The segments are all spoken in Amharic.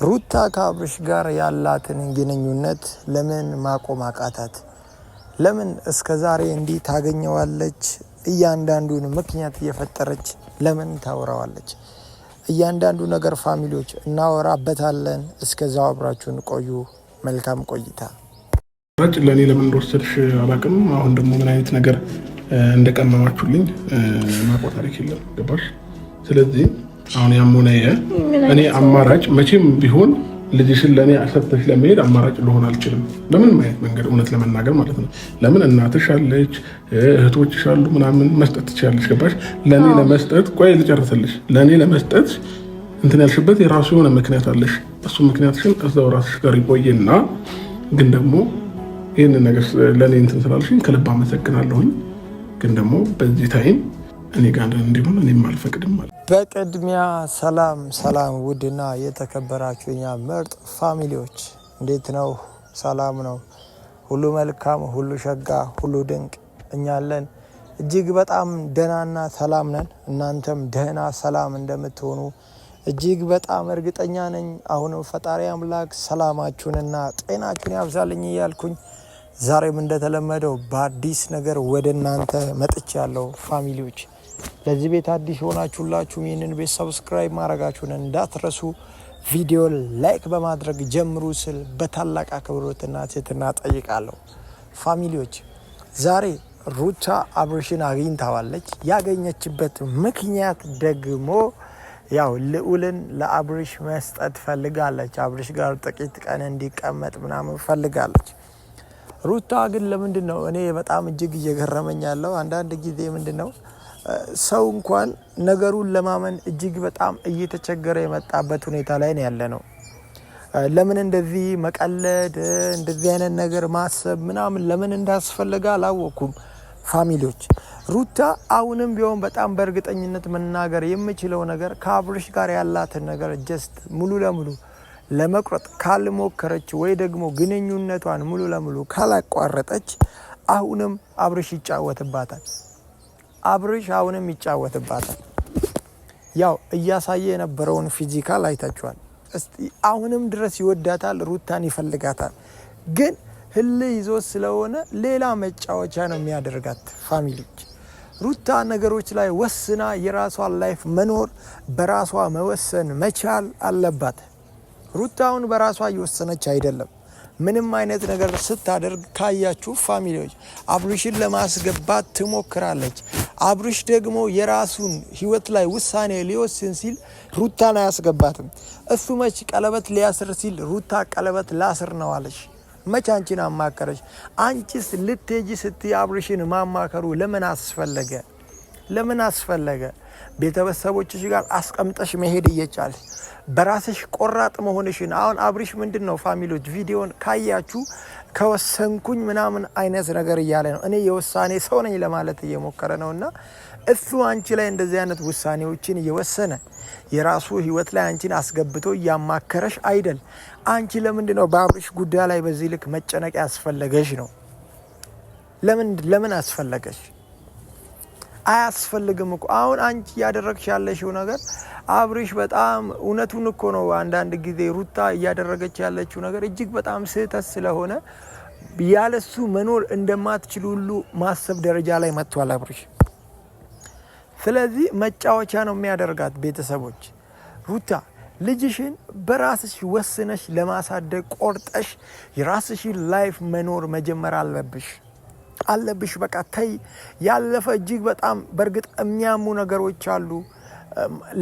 ሩታ ከአብርሽ ጋር ያላትን ግንኙነት ለምን ማቆም አቃታት? ለምን እስከዛሬ እንዲህ ታገኘዋለች? እያንዳንዱን ምክንያት እየፈጠረች ለምን ታወራዋለች? እያንዳንዱ ነገር ፋሚሊዎች እናወራበታለን። እስከዛው አብራችሁን ቆዩ። መልካም ቆይታ። ለኔ ለምን እንደወሰድሽ አላውቅም። አሁን ደግሞ ምን አይነት ነገር እንደቀመማችሁልኝ ማቆም ታሪክ የለም። ገባሽ? ስለዚህ አሁን ያሞነ እኔ አማራጭ መቼም ቢሆን ልጅሽን ለኔ አሰጥተሽ ለመሄድ አማራጭ ልሆን አልችልም። ለምን ማየት መንገድ እውነት ለመናገር ማለት ነው። ለምን እናትሽ አለች፣ እህቶችሽ አሉ፣ ምናምን መስጠት ትችያለሽ። ገባሽ? ለኔ ለመስጠት ቆይ ልጨርስልሽ። ለኔ ለመስጠት እንትን ያልሽበት የራሱ የሆነ ምክንያት አለሽ። እሱ ምክንያትሽን እዛው ራስሽ ጋር ይቆይና ግን ደግሞ ይህንን ነገር ለኔ እንትን ስላልሽኝ ከልብ አመሰግናለሁኝ። ግን ደግሞ በዚህ ታይም እኔ ጋር እንዲሆን እኔም አልፈቅድም ማለት። በቅድሚያ ሰላም ውድና የተከበራችሁ የኛ ምርጥ ፋሚሊዎች እንዴት ነው? ሰላም ነው? ሁሉ መልካም፣ ሁሉ ሸጋ፣ ሁሉ ድንቅ። እኛ አለን እጅግ በጣም ደህናና ሰላም ነን። እናንተም ደህና ሰላም እንደምትሆኑ እጅግ በጣም እርግጠኛ ነኝ። አሁንም ፈጣሪ አምላክ ሰላማችሁንና ጤናችሁን ያብዛልኝ እያልኩኝ ዛሬም እንደተለመደው በአዲስ ነገር ወደ እናንተ መጥቻለሁ። ፋሚሊዎች ለዚህ ቤት አዲስ ሆናችሁላችሁ ይህንን ቤት ሰብስክራይብ ማድረጋችሁን እንዳትረሱ፣ ቪዲዮ ላይክ በማድረግ ጀምሩ ስል በታላቅ አክብሮትና ትህትና ጠይቃለሁ። ፋሚሊዎች ዛሬ ሩታ አብርሽን አግኝታዋለች። ያገኘችበት ምክንያት ደግሞ ያው ልዑልን ለአብርሽ መስጠት ፈልጋለች። አብርሽ ጋር ጥቂት ቀን እንዲቀመጥ ምናምን ፈልጋለች። ሩታ ግን ለምንድን ነው እኔ በጣም እጅግ እየገረመኝ ያለው አንዳንድ ጊዜ ምንድን ነው ሰው እንኳን ነገሩን ለማመን እጅግ በጣም እየተቸገረ የመጣበት ሁኔታ ላይ ነው ያለ ነው። ለምን እንደዚህ መቀለድ እንደዚህ አይነት ነገር ማሰብ ምናምን ለምን እንዳስፈልጋ አላወኩም። ፋሚሊዎች ሩታ አሁንም ቢሆን በጣም በእርግጠኝነት መናገር የምችለው ነገር ከአብርሽ ጋር ያላትን ነገር ጀስት ሙሉ ለሙሉ ለመቁረጥ ካልሞከረች ወይ ደግሞ ግንኙነቷን ሙሉ ለሙሉ ካላቋረጠች አሁንም አብርሽ ይጫወትባታል። ያው እያሳየ የነበረውን ፊዚካል አይታችኋል። አሁንም ድረስ ይወዳታል፣ ሩታን ይፈልጋታል። ግን ህልህ ይዞ ስለሆነ ሌላ መጫወቻ ነው የሚያደርጋት። ፋሚሊዎች ሩታ ነገሮች ላይ ወስና የራሷን ላይፍ መኖር በራሷ መወሰን መቻል አለባት። ሩታውን በራሷ እየወሰነች አይደለም። ምንም አይነት ነገር ስታደርግ ካያችሁ ፋሚሊዎች አብርሽን ለማስገባት ትሞክራለች። አብርሽ ደግሞ የራሱን ህይወት ላይ ውሳኔ ሊወስን ሲል ሩታን አያስገባትም። እሱ መች ቀለበት ሊያስር ሲል ሩታ ቀለበት ላስር ነው አለች። መች አንቺን አማከረች? አንቺስ ልትሄጂ ስትይ አብርሽን ማማከሩ ለምን አስፈለገ? ቤተሰቦችሽ ጋር አስቀምጠሽ መሄድ እየቻልሽ በራስሽ ቆራጥ መሆንሽን አሁን አብርሽ ምንድነው ፋሚሊዎች ቪዲዮን ካያችሁ ከወሰንኩኝ ምናምን አይነት ነገር እያለ ነው። እኔ የውሳኔ ሰው ነኝ ለማለት እየሞከረ ነውና እሱ አንቺ ላይ እንደዚህ አይነት ውሳኔዎችን እየወሰነ የራሱ ህይወት ላይ አንቺን አስገብቶ እያማከረሽ አይደል? አንቺ ለምንድነው በአብርሽ ጉዳይ ላይ በዚህ ልክ መጨነቅ ያስፈለገሽ ነው? ለምን አስፈለገሽ? አያስፈልግም እኮ። አሁን አንቺ ያደረግሽ ያለሽው ነገር አብርሽ በጣም እውነቱን እኮ ነው። አንዳንድ ጊዜ ሩታ እያደረገች ያለችው ነገር እጅግ በጣም ስህተት ስለሆነ ያለሱ መኖር እንደማትችል ሁሉ ማሰብ ደረጃ ላይ መጥቷል አብርሽ። ስለዚህ መጫወቻ ነው የሚያደርጋት። ቤተሰቦች ሩታ ልጅሽን በራስሽ ወስነሽ ለማሳደግ ቆርጠሽ የራስሽን ላይፍ መኖር መጀመር አለብሽ። በቃ ተይ። ያለፈ እጅግ በጣም በእርግጥ የሚያሙ ነገሮች አሉ።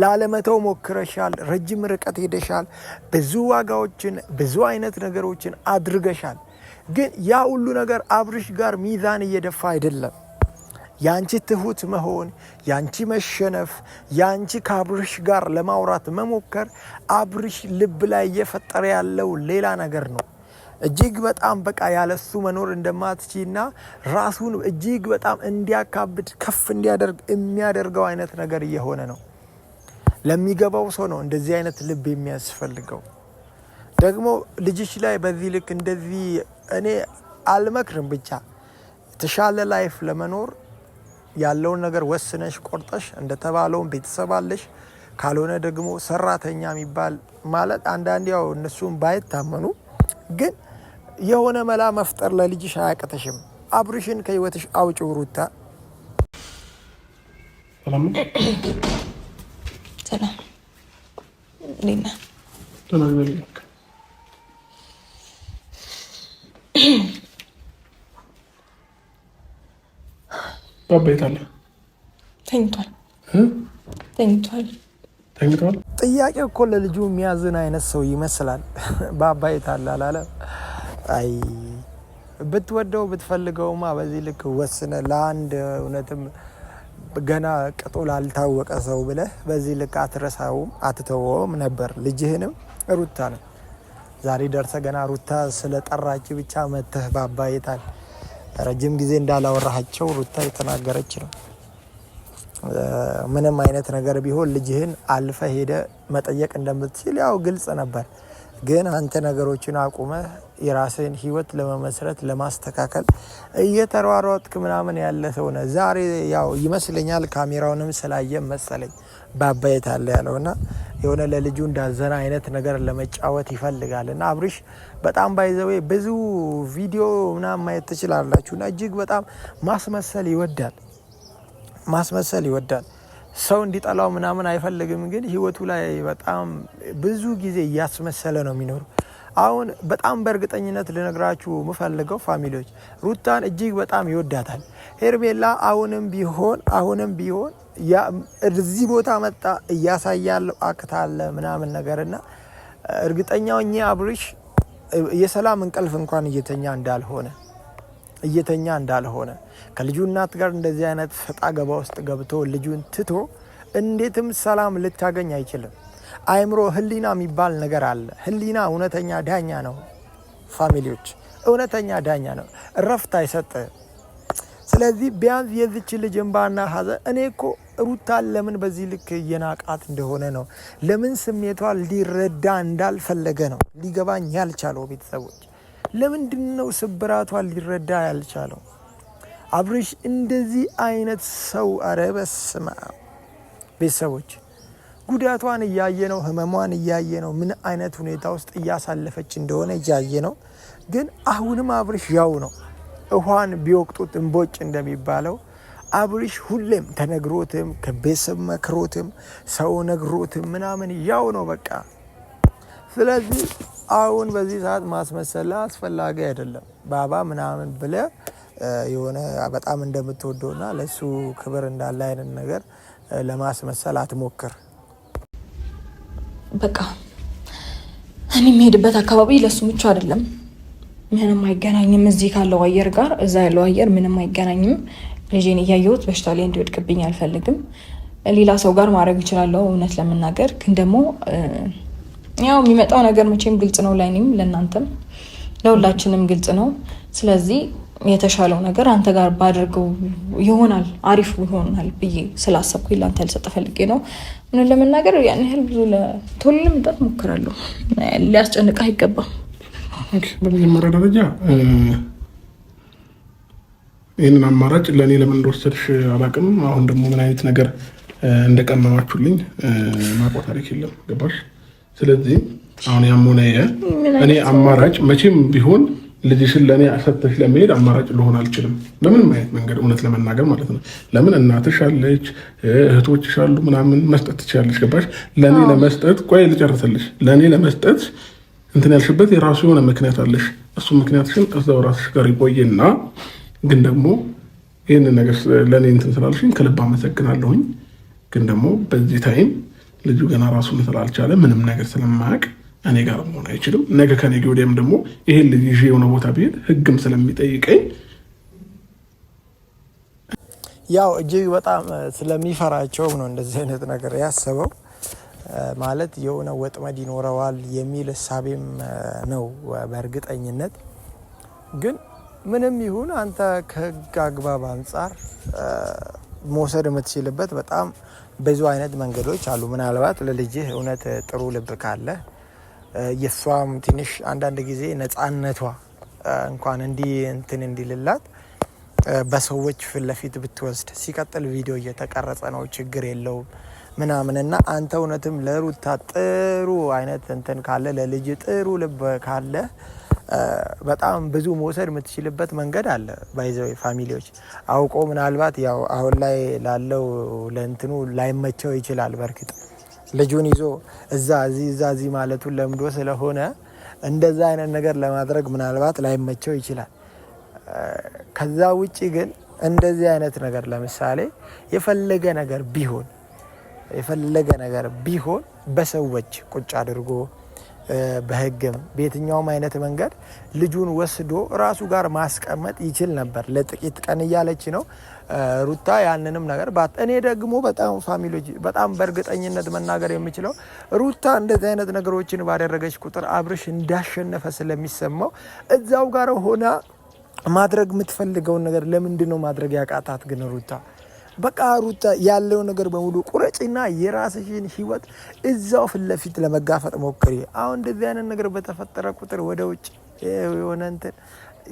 ላለመተው ሞክረሻል። ረጅም ርቀት ሄደሻል። ብዙ ዋጋዎችን ብዙ አይነት ነገሮችን አድርገሻል። ግን ያ ሁሉ ነገር አብርሽ ጋር ሚዛን እየደፋ አይደለም። ያንቺ ትሁት መሆን፣ ያንቺ መሸነፍ፣ ያንቺ ከአብርሽ ጋር ለማውራት መሞከር አብርሽ ልብ ላይ እየፈጠረ ያለው ሌላ ነገር ነው። እጅግ በጣም በቃ ያለሱ መኖር እንደማትችልና ራሱን እጅግ በጣም እንዲያካብድ ከፍ እንዲያደርግ የሚያደርገው አይነት ነገር እየሆነ ነው። ለሚገባው ሰው ነው እንደዚህ አይነት ልብ የሚያስፈልገው። ደግሞ ልጅሽ ላይ በዚህ ልክ እንደዚህ እኔ አልመክርም። ብቻ የተሻለ ላይፍ ለመኖር ያለውን ነገር ወስነሽ ቆርጠሽ እንደተባለውን ቤተሰብ አለሽ ካልሆነ ደግሞ ሰራተኛ የሚባል ማለት አንዳንዴ ያው እነሱም ባይታመኑ ግን የሆነ መላ መፍጠር ለልጅሽ አያቅተሽም። አብርሽን ከህይወትሽ አውጪው ሩታ። ሰላም ሊና ባባይት አለ ተኝቷል። ጥያቄ እኮ ለልጁ የሚያዝን አይነት ሰው ይመስላል። ባባይት አለ አላለ። አይ ብትወደው ብትፈልገውማ በዚህ ልክ ወስነ ለአንድ እውነትም ገና ቅጡ ላልታወቀ ሰው ብለህ በዚህ ልክ አትረሳውም አትተወውም ነበር። ልጅህንም ሩታ ነው ዛሬ ደርሰ ገና ሩታ ስለጠራች ብቻ መተህ ባባይታል። ረጅም ጊዜ እንዳላወራሃቸው ሩታ የተናገረች ነው። ምንም አይነት ነገር ቢሆን ልጅህን አልፈ ሄደ መጠየቅ እንደምትችል ያው ግልጽ ነበር። ግን አንተ ነገሮችን አቁመህ የራስህን ህይወት ለመመስረት ለማስተካከል እየተሯሯጥክ ምናምን ያለ ሰው ነህ። ዛሬ ያው ይመስለኛል ካሜራውንም ስላየ መሰለኝ ባባይት አለ ያለውና የሆነ ለልጁ እንዳዘና አይነት ነገር ለመጫወት ይፈልጋልና አብርሽ በጣም ባይዘው ብዙ ቪዲዮ ምናምን ማየት ትችላላችሁና እጅግ በጣም ማስመሰል ይወዳል። ሰው እንዲጠላው ምናምን አይፈልግም። ግን ህይወቱ ላይ በጣም ብዙ ጊዜ እያስመሰለ ነው የሚኖሩ። አሁን በጣም በእርግጠኝነት ልነግራችሁ የምፈልገው ፋሚሊዎች ሩታን እጅግ በጣም ይወዳታል። ሄርሜላ አሁንም ቢሆን እዚህ ቦታ መጣ እያሳያለው አክታለ ምናምን ነገርና እርግጠኛው እኛ አብርሽ የሰላም እንቅልፍ እንኳን እየተኛ እንዳልሆነ ከልጁ እናት ጋር እንደዚህ አይነት ፈጣ ገባ ውስጥ ገብቶ ልጁን ትቶ እንዴትም ሰላም ልታገኝ አይችልም። አይምሮ ህሊና የሚባል ነገር አለ። ህሊና እውነተኛ ዳኛ ነው ፋሚሊዎች፣ እውነተኛ ዳኛ ነው። እረፍት አይሰጥ። ስለዚህ ቢያንስ የዚች ልጅ እንባና ሀዘን እኔ እኮ ሩታን ለምን በዚህ ልክ እየናቃት እንደሆነ ነው፣ ለምን ስሜቷን ሊረዳ እንዳልፈለገ ነው ሊገባኝ ያልቻለው። ቤተሰቦች ለምንድነው ስብራቷን ሊረዳ ያልቻለው? አብርሽ እንደዚህ አይነት ሰው አረ በስመ አብ። ቤተሰቦች ጉዳቷን እያየ ነው፣ ህመሟን እያየ ነው፣ ምን አይነት ሁኔታ ውስጥ እያሳለፈች እንደሆነ እያየ ነው። ግን አሁንም አብርሽ ያው ነው። ውሃን ቢወቅጡት እንቦጭ እንደሚባለው አብርሽ ሁሌም ተነግሮትም ከቤተሰብ መክሮትም ሰው ነግሮትም ምናምን ያው ነው በቃ። ስለዚህ አሁን በዚህ ሰዓት ማስመሰል አስፈላጊ አይደለም። ባባ ምናምን ብለ የሆነ በጣም እንደምትወደውና ለሱ ክብር እንዳለ አይነት ነገር ለማስመሰል አትሞክር። በቃ እኔ የምሄድበት አካባቢ ለሱ ምቹ አይደለም። ምንም አይገናኝም። እዚህ ካለው አየር ጋር እዛ ያለው አየር ምንም አይገናኝም። ልጄን እያየሁት በሽታ ላይ እንዲወድቅብኝ አልፈልግም። ሌላ ሰው ጋር ማድረግ እችላለሁ እውነት ለመናገር ግን ደግሞ ያው የሚመጣው ነገር መቼም ግልጽ ነው፣ ለእኔም ለእናንተም ለሁላችንም ግልጽ ነው። ስለዚህ የተሻለው ነገር አንተ ጋር ባደርገው ይሆናል፣ አሪፍ ይሆናል ብዬ ስላሰብኩኝ ለአንተ ልሰጥ ፈልጌ ነው። ምን ለመናገር ያን ያህል ብዙ ቶሎ ለመምጣት ሞክራለሁ። ሊያስጨንቅህ አይገባም። በመጀመሪያ ደረጃ ይህንን አማራጭ ለእኔ ለምን እንደወሰድሽ አላውቅም። አሁን ደግሞ ምን አይነት ነገር እንደቀመማችሁልኝ ማቆ ታሪክ የለም። ገባሽ? ስለዚህ አሁን ያሞነ እኔ አማራጭ መቼም ቢሆን ልጅሽን ለእኔ ሰጥተሽ ለመሄድ አማራጭ ልሆን አልችልም፣ በምንም አይነት መንገድ እውነት ለመናገር ማለት ነው። ለምን እናትሽ አለች፣ እህቶችሽ አሉ፣ ምናምን መስጠት ትችላለሽ። ገባሽ? ለእኔ ለመስጠት ቆይ ልጨርስልሽ። ለእኔ ለመስጠት እንትን ያልሽበት የራሱ የሆነ ምክንያት አለሽ። እሱ ምክንያትሽን እዛው ራስሽ ጋር ይቆይና ግን ደግሞ ይህንን ነገር ለእኔ እንትን ስላልሽኝ ከልብ አመሰግናለሁኝ። ግን ደግሞ በዚህ ታይም ልጁ ገና ራሱን ስላልቻለ ምንም ነገር ስለማያውቅ እኔ ጋር መሆን አይችልም። ነገ ከነገ ወዲያም ደግሞ ይሄን ልጅ ይዤ የሆነ ቦታ ብሄድ ህግም ስለሚጠይቀኝ ያው እጅግ በጣም ስለሚፈራቸውም ነው እንደዚህ አይነት ነገር ያሰበው። ማለት የሆነ ወጥመድ ይኖረዋል የሚል ሀሳቤም ነው በእርግጠኝነት። ግን ምንም ይሁን አንተ ከህግ አግባብ አንጻር መውሰድ የምትችልበት በጣም ብዙ አይነት መንገዶች አሉ። ምናልባት ለልጅህ እውነት ጥሩ ልብ ካለ የሷም ትንሽ አንዳንድ ጊዜ ነፃነቷ እንኳን እንትን እንዲልላት በሰዎች ፊት ለፊት ብትወስድ፣ ሲቀጥል ቪዲዮ እየተቀረጸ ነው ችግር የለውም ምናምንና አንተ እውነትም ለሩታ ጥሩ አይነት እንትን ካለ ለልጅ ጥሩ ልብ ካለ በጣም ብዙ መውሰድ የምትችልበት መንገድ አለ። ባይዘው ፋሚሊዎች አውቆ ምናልባት ያው አሁን ላይ ላለው ለእንትኑ ላይመቸው ይችላል። በርግጥ ልጁን ይዞ እዛ ማለቱን ለምዶ ስለሆነ እንደዛ አይነት ነገር ለማድረግ ምናልባት ላይመቸው ይችላል። ከዛ ውጪ ግን እንደዚህ አይነት ነገር ለምሳሌ የፈለገ ነገር ቢሆን በሰዎች ቁጭ አድርጎ በህግም በየትኛውም አይነት መንገድ ልጁን ወስዶ ራሱ ጋር ማስቀመጥ ይችል ነበር። ለጥቂት ቀን እያለች ነው ሩታ ያንንም ነገር እኔ ደግሞ በጣም ፋሚሊዎች በጣም በእርግጠኝነት መናገር የምችለው ሩታ እንደዚህ አይነት ነገሮችን ባደረገች ቁጥር አብርሽ እንዳሸነፈ ስለሚሰማው እዛው ጋር ሆና ማድረግ የምትፈልገውን ነገር ለምንድን ነው ማድረግ ያቃታት? ግን ሩታ ያለው ነገር በሙሉ ቁረጭና የራስሽን ህይወት እዛው ፊት ለፊት ለመጋፈጥ ሞክሪ። አሁን እንደዚህ አይነት ነገር በተፈጠረ ቁጥር ወደ ውጭ የሆነ እንትን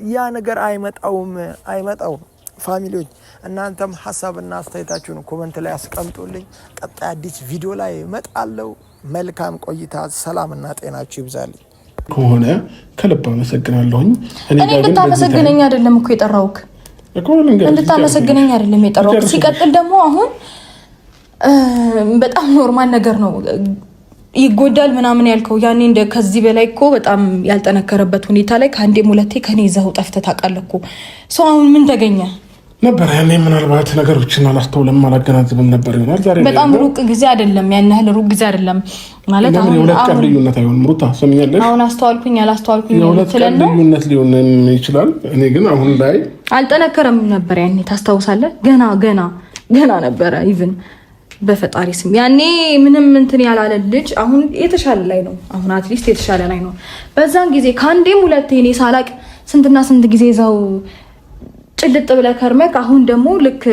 ያ ነገር አይመጣውም። ፋሚሊዎች እናንተም ሀሳብና አስተያየታችሁን ኮመንት ላይ አስቀምጡልኝ። ቀጣይ አዲስ ቪዲዮ ላይ እመጣለሁ። መልካም ቆይታ፣ ሰላምና ጤናችሁ ይብዛልኝ። ከሆነ ከልብ አመሰግናለሁኝ። እኔ እንድታመሰግነኝ አይደለም እኮ የጠራሁት እንድታመሰግነኝ አይደለም የጠራሁት። ሲቀጥል ደግሞ አሁን በጣም ኖርማል ነገር ነው ይጎዳል ምናምን ያልከው ያኔ ከዚህ በላይ እኮ በጣም ያልጠነከረበት ሁኔታ ላይ ከአንዴም ሁለቴ ከኔ ይዘው ጠፍተህ ታውቃለህ እኮ። ሰው አሁን ምን ተገኘ ነበር? ያኔ ምናልባት ነገሮችን አላስተውለም አላገናዝብም ነበር ይሆናል። ዛሬ በጣም ሩቅ ጊዜ አይደለም፣ ያን ያህል ሩቅ ጊዜ አይደለም ማለት አሁን የሁለት ቀን ልዩነት አይሆንም። ሩታ ሰምኛለሽ? አሁን አስተዋልኩኝ አላስተዋልኩኝ የሁለት ቀን ልዩነት ሊሆን ይችላል። እኔ ግን አሁን ላይ አልጠነከረም ነበር ያኔ ታስታውሳለህ? ገና ነበረ ኢቭን በፈጣሪ ስም ያኔ ምንም እንትን ያላለ ልጅ አሁን የተሻለ ላይ ነው። አሁን አትሊስት የተሻለ ላይ ነው። በዛን ጊዜ ከአንዴም ሁለቴ እኔ ሳላቅ ስንትና ስንት ጊዜ እዛው ጭልጥ ብለህ ከርመክ አሁን ደግሞ ልክ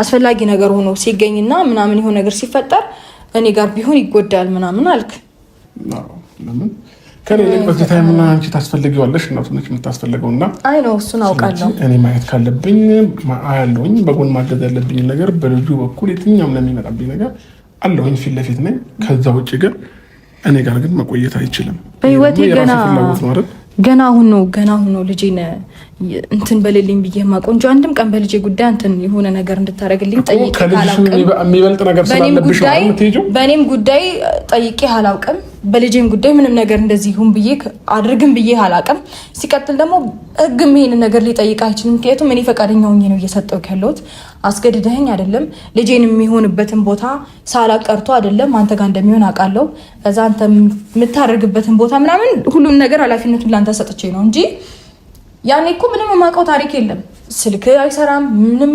አስፈላጊ ነገር ሆኖ ሲገኝና ምናምን ይሆን ነገር ሲፈጠር እኔ ጋር ቢሆን ይጎዳል ምናምን አልክ። ለምን ከኔ በዚህ ታይም እና አንቺ ታስፈልጊዋለሽ? እናቱ ነች የምታስፈልገውና አይ ነው እሱን አውቃለሁ። እኔ ማየት ካለብኝ አያለሁኝ። በጎን ማገዝ ያለብኝ ነገር በልጁ በኩል የትኛውም ለሚመጣብኝ ነገር አለሁኝ፣ ፊት ለፊት ነኝ። ከዛ ውጭ ግን እኔ ጋር ግን መቆየት አይችልም። በህይወቴ ገና አሁን ነው ልጄን እንትን በሌለኝ ብዬ ማቆንጆ አንድም ቀን በልጄ ጉዳይ እንትን የሆነ ነገር እንድታረግልኝ ጠይቄ አላውቅም። የሚበልጥ ነገር ስላለብሽ ነው የምትሄጂው። በእኔም ጉዳይ ጠይቄ አላውቅም። በልጄም ጉዳይ ምንም ነገር እንደዚህ ይሁን ብዬ አድርግም ብዬ አላውቅም። ሲቀጥል ደግሞ ህግም ይሄንን ነገር ሊጠይቅ አይችልም። ምክንያቱም እኔ ፈቃደኛ ሆኜ ነው እየሰጠው ያለሁት። አስገድደኸኝ አይደለም። ልጄን የሚሆንበትን ቦታ ሳላቀርቶ አይደለም። አንተ ጋር እንደሚሆን አውቃለሁ። ከዛ አንተ የምታደርግበትን ቦታ ምናምን ሁሉን ነገር ኃላፊነቱን ላንተ ሰጥቼ ነው እንጂ ያኔ እኮ ምንም የማውቀው ታሪክ የለም። ስልክ አይሰራም፣ ምንም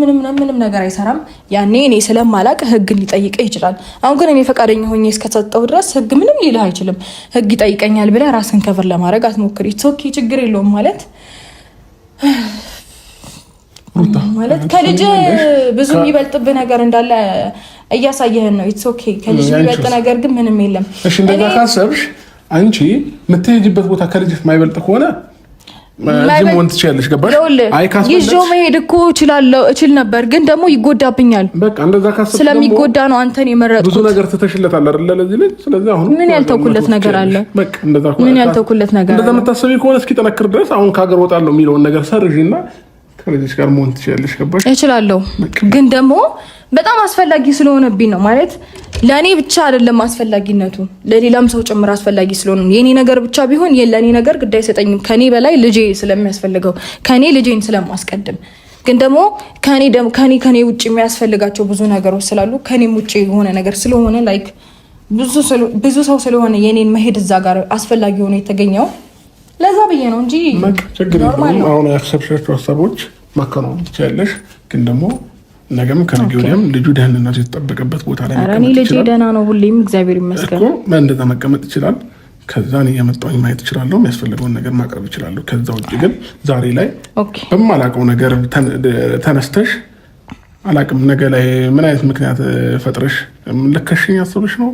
ነገር አይሰራም። ያኔ እኔ ስለማላቅ ህግ ሊጠይቅህ ይችላል። አሁን ግን እኔ ፈቃደኛ ሆኜ እስከሰጠው ድረስ ህግ ምንም ሊልህ አይችልም። ህግ ይጠይቀኛል ብለህ ራስን ከቨር ለማድረግ አትሞክር። ኦኬ ችግር የለውም ማለት ከልጅ ብዙ የሚበልጥብህ ነገር እንዳለ እያሳየህን ነው። ኢትስ ኦኬ ከልጅ የሚበልጥ ነገር ግን ምንም የለም። እሺ እንደዛ ካሰብሽ አንቺ የምትሄጂበት ቦታ ከልጅ የማይበልጥ ከሆነ እዚህ ወንት ትችያለሽ። ገባሽ? ይዤው መሄድ እኮ እችል ነበር፣ ግን ደግሞ ይጎዳብኛል። በቃ እንደዛ ካሰብሽ ስለሚጎዳ ነው አንተን የመረጥኩት። ብዙ ነገር ትተሽለታል አይደል ለዚህ ልጅ። ስለዚህ አሁን ምን ያልተውኩለት ነገር አለ? በቃ እንደዛ እንደዛ የምታስቢ ከሆነ እስኪ ጠነክር ድረስ አሁን ከሀገር ወጣለሁ የሚለውን ነገር ሰርዥና ከልጅሽ ጋር መሆን ትችያለሽ። ገባሽ? እችላለሁ፣ ግን ደግሞ በጣም አስፈላጊ ስለሆነብኝ ነው ማለት ለኔ ብቻ አይደለም አስፈላጊነቱ ለሌላም ሰው ጭምር አስፈላጊ ስለሆነ የኔ ነገር ብቻ ቢሆን የለኔ ነገር ግድ አይሰጠኝም። ከኔ በላይ ልጄ ስለሚያስፈልገው ከኔ ልጄን ስለማስቀድም ግን ደግሞ ከኔ ውጭ የሚያስፈልጋቸው ብዙ ነገሮች ስላሉ ከኔም ውጭ የሆነ ነገር ስለሆነ ላይክ ብዙ ሰው ስለሆነ የኔን መሄድ እዛ ጋር አስፈላጊ ሆኖ የተገኘው ለዛ ብዬ ነው እንጂ ኖርማል ነው። አሁን ያሰብሻቸው ሀሳቦች ማከናወን ትችያለሽ፣ ግን ደግሞ ነገም ከነገ ወዲያም ልጁ ደህንነቱ የተጠበቀበት ቦታ ላይ መቀመጥ ይችላል። ልጄ ደህና ነው ሁሌም እግዚአብሔር ይመስገን እኮ እንደዛ መቀመጥ ይችላል። ከዛ እኔ የመጣሁኝ ማየት እችላለሁ፣ የሚያስፈልገውን ነገር ማቅረብ እችላለሁ። ከዛ ውጭ ግን ዛሬ ላይ በማላውቀው ነገር ተነስተሽ አላውቅም ነገ ላይ ምን አይነት ምክንያት ፈጥረሽ ልከሽኝ አስበሽ ነው